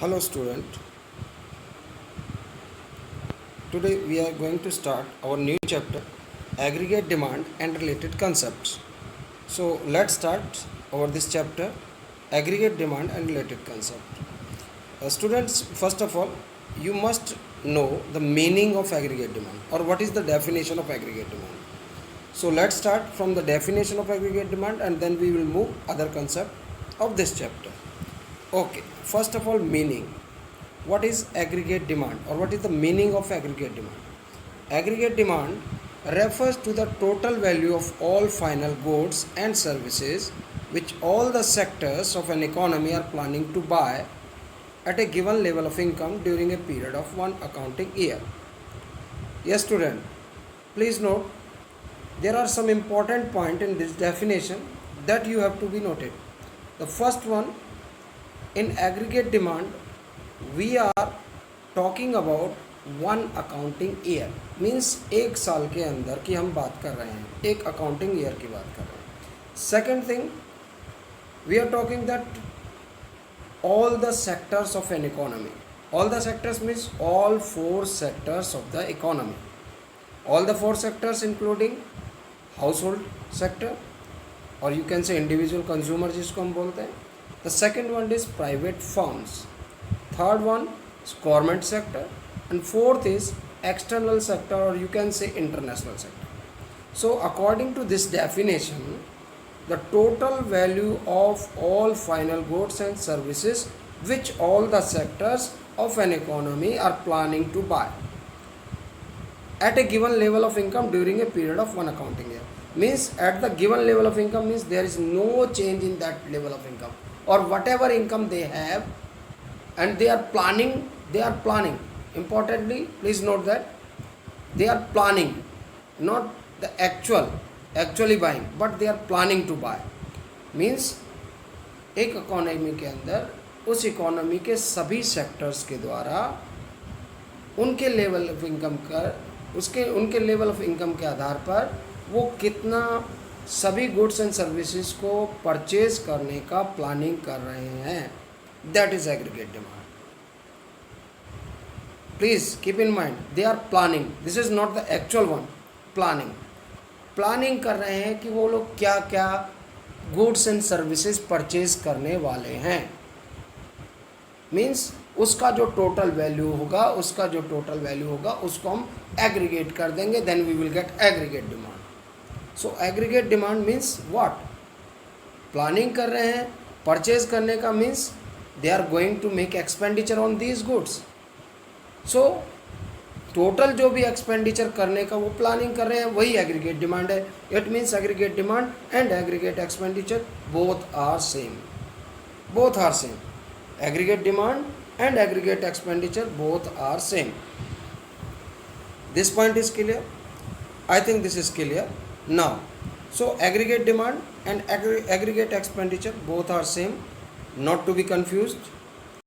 Hello student, today we are going to start our new chapter aggregate demand and related concepts. So let's start over this chapter aggregate demand and related concept. Students, first of all, you must know the meaning of aggregate demand or what is the definition of aggregate demand. So let's start from the definition of aggregate demand and then we will move other concept of this chapter. Okay, first of all, meaning. What is aggregate demand or what is the meaning of aggregate demand? Aggregate demand refers to the total value of all final goods and services which all the sectors of an economy are planning to buy at a given level of income during a period of one accounting year. Yes, student, please note there are some important points in this definition that you have to be noted. The first one, in aggregate demand we are talking about one accounting year means एक साल के अंदर की हम बात कर रहे हैं, एक अकाउंटिंग ईयर की बात कर रहे हैं. Second thing, we are talking that all the sectors of an economy. All the sectors means all four sectors of the economy. All the four sectors including household sector or you can say individual consumer जिसको हम बोलते हैं. The second one is private firms. Third one is government sector. And fourth is external sector or you can say international sector. So according to this definition, the total value of all final goods and services which all the sectors of an economy are planning to buy at a given level of income during a period of one accounting year. Means at the given level of income means there is no change in that level of income or whatever income they have and they are planning, importantly please note that they are planning, not the actually buying, but they are planning to buy. Means एक economy के अंदर उस economy के सभी sectors के द्वारा उनके level of income उनके लेवल ऑफ इनकम के आधार पर वो कितना सभी गुड्स एंड सर्विसेज को परचेज करने का प्लानिंग कर रहे हैं. That is aggregate demand. Please keep in mind they are planning, this is not the actual one. Planning कर रहे हैं कि वो लोग क्या क्या गुड्स एंड सर्विसेज परचेज करने वाले हैं. मीन्स उसका जो टोटल वैल्यू होगा उसको हम एग्रीगेट कर देंगे, then we will get aggregate demand. So aggregate demand means what? Planning कर रहे हैं परचेज करने का, means they are going to make expenditure on these goods. So total जो भी एक्सपेंडिचर करने का वो प्लानिंग कर रहे हैं वही एग्रीगेट डिमांड है. It means aggregate demand and aggregate expenditure both are same. Aggregate demand and aggregate expenditure both are same. This point is clear? I think this is clear now. So aggregate demand and aggregate expenditure both are same, not to be confused.